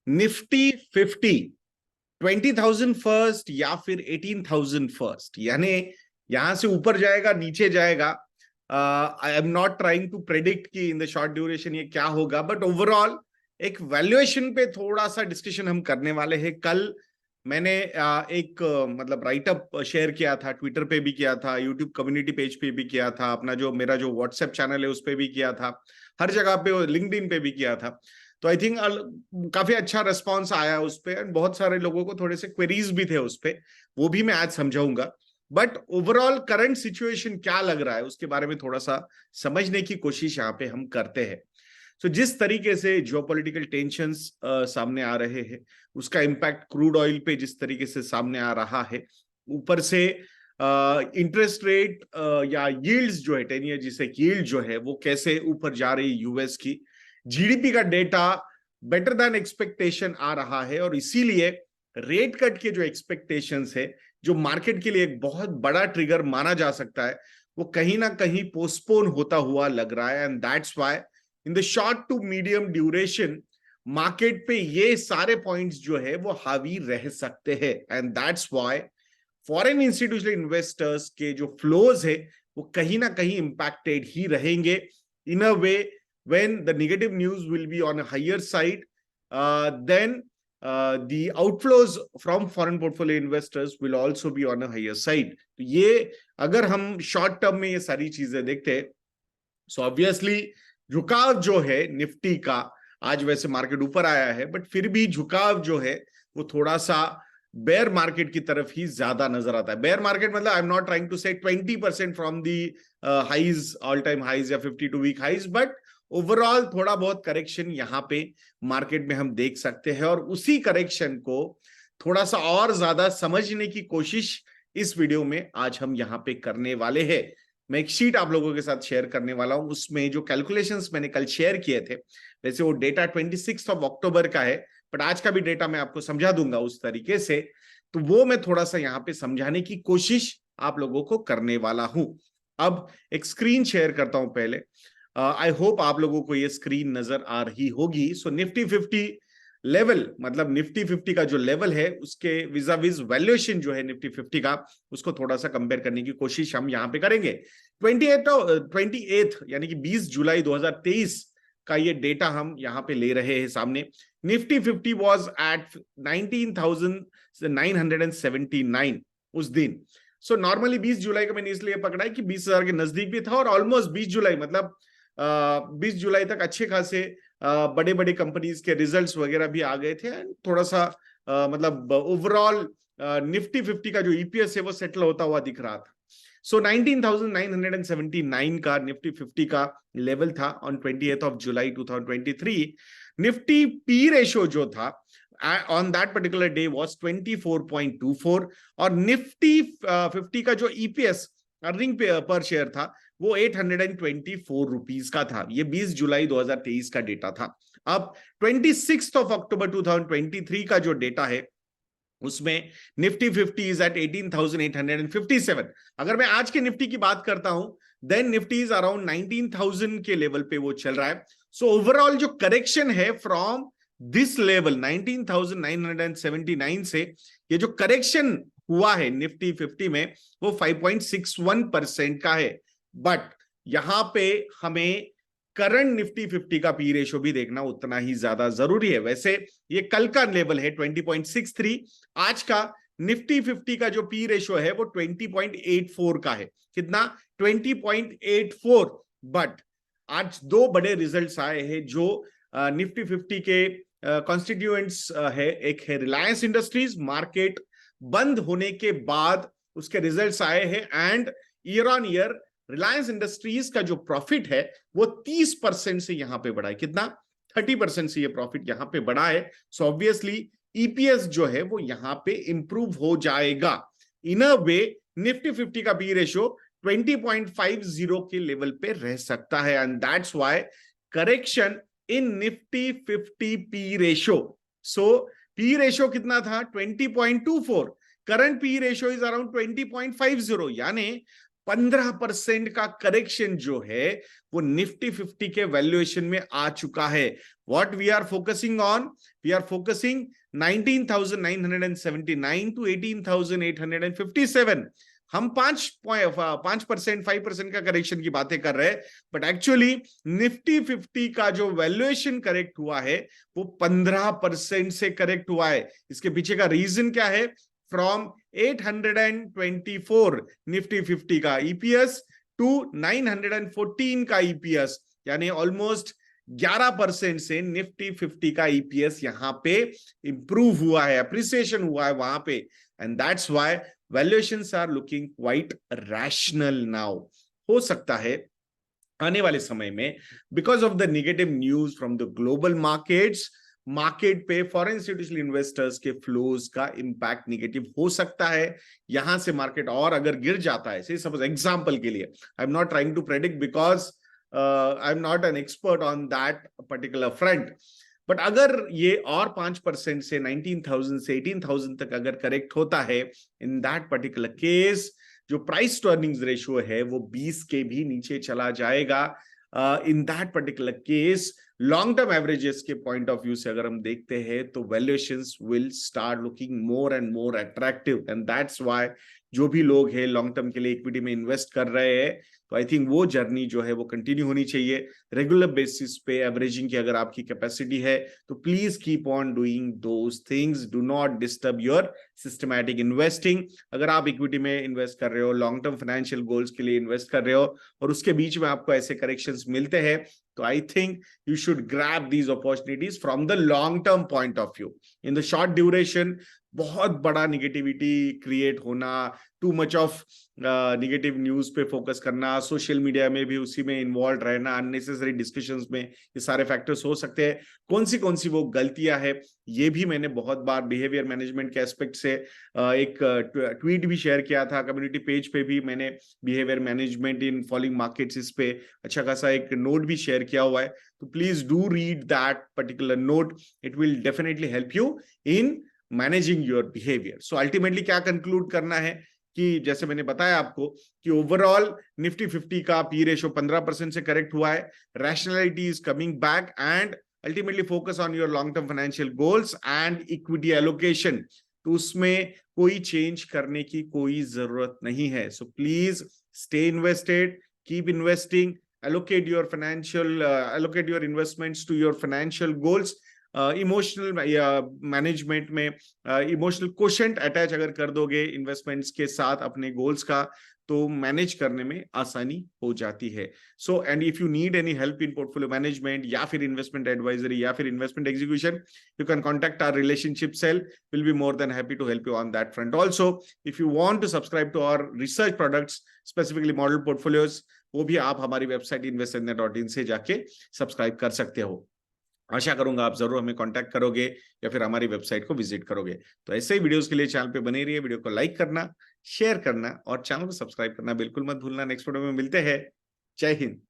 Nifty 50 20,000 first या फिर 18,000 first, यानी यहां से ऊपर जाएगा नीचे जाएगा। I am not trying to predict कि इन द शॉर्ट ड्यूरेशन ये क्या होगा, बट ओवरऑल एक वैल्यूएशन पे थोड़ा सा डिस्कशन हम करने वाले हैं। कल मैंने एक मतलब राइटअप शेयर किया था, ट्विटर पे भी किया था, यूट्यूब कम्युनिटी पेज पे भी किया था, अपना जो मेरा जो व्हाट्सएप चैनल है उस पे भी किया था, हर जगह पे, लिंक्डइन पे भी किया था। तो आई थिंक काफी अच्छा रिस्पॉन्स आया उस पे, एंड बहुत सारे लोगों को थोड़े से क्वेरीज भी थे उस पे, वो भी मैं आज समझाऊंगा। बट ओवरऑल करंट सिचुएशन क्या लग रहा है उसके बारे में थोड़ा सा समझने की कोशिश यहाँ पे हम करते हैं। तो जिस तरीके से जियोपॉलिटिकल टेंशंस सामने आ रहे हैं, उसका इम्पैक्ट क्रूड ऑयल पे जिस तरीके से सामने आ रहा है, ऊपर से इंटरेस्ट रेट या यील्ड्स जो है, 10 ईयर जिसे यील्ड जो है वो कैसे ऊपर जा रही है यूएस की, जीडीपी का डेटा बेटर देन एक्सपेक्टेशन आ रहा है, और इसीलिए रेट कट के जो एक्सपेक्टेशंस है, जो मार्केट के लिए एक बहुत बड़ा ट्रिगर माना जा सकता है, वो कहीं ना कहीं पोस्टपोन होता हुआ लग रहा है। And that's why in the short to medium duration market पे ये सारे पॉइंट्स जो है वो हावी रह सकते हैं। And that's why foreign institutional investors के जो फ्लोज है वो कहीं ना कहीं इंपैक्टेड ही रहेंगे इन अ वे। when the negative news will be on a higher side, then the outflows from foreign portfolio investors will also be on a higher side. तो ये अगर हम शॉर्ट टर्म में ये सारी चीजें देखते हैं, सो ऑब्वियसली झुकाव जो है निफ्टी का, आज वैसे मार्केट ऊपर आया है बट फिर भी झुकाव जो है वो थोड़ा सा बेयर मार्केट की तरफ ही ज्यादा नजर आता है। बेयर मार्केट मतलब I am not trying to say 20% from the highs, all time highs या 52 वीक हाइज, बट ओवरऑल थोड़ा बहुत करेक्शन यहाँ पे मार्केट में हम देख सकते हैं, और उसी करेक्शन को थोड़ा सा और ज्यादा समझने की कोशिश इस वीडियो में आज हम यहाँ पे करने वाले हैं। मैं एक शीट आप लोगों के साथ शेयर करने वाला हूं, उसमें जो कैलकुलेशंस मैंने कल शेयर किए थे, वैसे वो डेटा 26 अक्टूबर का है, बट आज का भी डेटा मैं आपको समझा दूंगा उस तरीके से, तो वो मैं थोड़ा सा यहाँ पे समझाने की कोशिश आप लोगों को करने वाला हूं। अब एक स्क्रीन शेयर करता हूं पहले। आई होप आप लोगों को ये स्क्रीन नजर आ रही होगी। सो निफ्टी 50 लेवल, मतलब निफ्टी 50 का जो लेवल है उसके विजा विज वैल्यूएशन जो है निफ्टी 50 का, उसको थोड़ा सा कंपेयर करने की कोशिश हम यहाँ पे करेंगे। 28 यानी कि 20 जुलाई 2023 का ये डेटा हम यहाँ पे ले रहे हैं सामने। निफ्टी 50 वॉज एट 19,979 उस दिन। सो नॉर्मली 20 जुलाई का मैंने इसलिए पकड़ा है कि 20,000 के नजदीक भी था, और ऑलमोस्ट 20 जुलाई मतलब 20 जुलाई तक अच्छे खासे बड़े बड़े कंपनीज के रिजल्ट्स वगैरह भी आ गए थे, थोड़ा सा मतलब ओवरऑल निफ्टी 50 का जो ईपीएस है वो सेटल होता हुआ दिख रहा था। सो 19,979 का निफ्टी 50 का लेवल था on 28 July 2023। Nifty P ratio जो था on that particular day was 24.24, और निफ्टी 50 का जो ईपीएस अर्निंग पर शेयर था वो 824 रुपीज का था। ये 20 जुलाई 2023 का डेटा था। अब 26 अक्टूबर 2023 का जो डेटा है उसमें निफ्टी 50 इज एट 18,857। अगर मैं आज के निफ्टी की बात करता हूं, देन निफ्टी इज अराउंड 19,000 के लेवल पे वो चल रहा है। सो ओवरऑल जो करेक्शन है फ्रॉम दिस लेवल 19,979 से, ये जो करेक्शन हुआ है निफ्टी 50 में वो 5.61% का है। बट यहां पे हमें करंट निफ्टी 50 का पी रेशो भी देखना उतना ही ज्यादा जरूरी है। वैसे ये कल का लेवल है 20.63, आज का निफ्टी 50 का जो पी रेशो है वो 20.84 का है। कितना? 20.84। बट आज दो बड़े रिजल्ट्स आए हैं जो निफ्टी 50 के कॉन्स्टिट्यूएंट्स है। एक है रिलायंस इंडस्ट्रीज, मार्केट बंद होने के बाद उसके रिजल्ट्स आए हैं, and year on year Reliance industries का जो प्रॉफिट है वो 30% से यहां पे बढ़ा है। कितना? 30% से ये प्रॉफिट यहां पे बढ़ा है। सो ऑब्वियसली ईपीएस जो है वो यहां पे इंप्रूव हो जाएगा। इन अ वे निफ्टी 50 का बी रेशो 20.50 के लेवल पे रह सकता है, and that's why correction in Nifty 50 P ratio. So P ratio कितना था? 20.24। Current P ratio is around 20.50, यानी 15% का करेक्शन जो है वो निफ्टी 50 के वैल्यूएशन में आ चुका है। What we are focusing on, we are focusing 19,979 to 18,857। हम 5% का करेक्शन की बातें कर रहे हैं, बट एक्चुअली निफ्टी 50 का जो वैल्यूएशन करेक्ट हुआ है वो 15% से करेक्ट हुआ है। इसके पीछे का रीजन क्या है? फ्रॉम 824 निफ्टी 50 का ईपीएस टू 914 का ईपीएस, यानी ऑलमोस्ट 11% से निफ्टी 50 का ईपीएस यहां पे इंप्रूव हुआ है, अप्रिसिएशन हुआ है वहां पे, and that's why valuations are looking quite rational now. हो सकता है आने वाले समय में because of the negative news from the global markets, market पे फॉरेन इंस्टीट्यूशनल इन्वेस्टर्स के फ्लोज का इंपैक्ट नेगेटिव हो सकता है। यहां से मार्केट और अगर गिर जाता है, से सपोज एग्जांपल के लिए, I am not trying to predict because I am not an expert on that particular front, but अगर ये और 5% से 19,000 से 18,000 तक अगर करेक्ट होता है, इन दैट पर्टिकुलर केस जो प्राइस टू अर्निंग्स रेशियो है वो 20 के भी नीचे चला जाएगा। In that particular case long term averages के पॉइंट ऑफ व्यू से अगर हम देखते हैं तो valuations will start looking more and more attractive, and that's why जो भी लोग हैं लॉन्ग टर्म के लिए इक्विटी में इन्वेस्ट कर रहे हैं, तो आई थिंक वो जर्नी जो है वो कंटिन्यू होनी चाहिए। रेगुलर बेसिस पे एवरेजिंग की अगर आपकी कैपेसिटी है तो please keep on doing those things, do not disturb your systematic investing. अगर आप इक्विटी में इन्वेस्ट कर रहे हो, लॉन्ग टर्म फाइनेंशियल गोल्स के लिए इन्वेस्ट कर रहे हो और उसके बीच में आपको ऐसे करेक्शंस मिलते हैं, तो I think you should grab these opportunities from the long term point of view. In the short duration, बहुत बड़ा निगेटिविटी क्रिएट होना, too much of negative news पे फोकस करना, सोशल मीडिया में भी उसी में इन्वॉल्व रहना, अननेसेसरी डिस्कशंस में, ये सारे फैक्टर्स हो सकते हैं। कौन सी वो गलतियां है, ये भी मैंने बहुत बार बिहेवियर मैनेजमेंट के एस्पेक्ट से एक ट्वीट भी शेयर किया था, कम्युनिटी पेज पे भी मैंने behaviour management in following markets इस पे अच्छा खासा एक नोट भी शेयर किया हुआ है, तो please do read that particular note, it will definitely help you in managing your behaviour. So ultimately क्या कंक्लूड करना है कि जैसे मैंने बताया आपको कि ओवरऑल निफ्टी 50 का पी रेशो 15% से करेक्ट हुआ है, rationality is coming back, and ultimately focus on your long term financial goals and equity allocation, तो उसमें कोई चेंज करने की कोई जरूरत नहीं है। So please stay invested, keep investing, allocate your investments to your financial goals। Emotional management में इमोशनल क्वोशंट अटैच अगर कर दोगे इन्वेस्टमेंट्स के साथ अपने गोल्स का, तो मैनेज करने में आसानी हो जाती है। So and if you need any help in portfolio management या फिर इन्वेस्टमेंट एडवाइजरी या फिर investment execution, you can contact our relationship cell, will be more than happy to help you on that front. Also if you want to subscribe to our research products, specifically model portfolios, वो भी आप हमारी website investindia.in से जाके subscribe कर सकते हो। आशा करूंगा आप जरूर हमें कांटेक्ट करोगे या फिर हमारी वेबसाइट को विजिट करोगे। तो ऐसे ही वीडियोस के लिए चैनल पे बने रहिए, वीडियो को लाइक करना, शेयर करना और चैनल को सब्सक्राइब करना बिल्कुल मत भूलना। नेक्स्ट वीडियो में मिलते हैं। जय हिंद।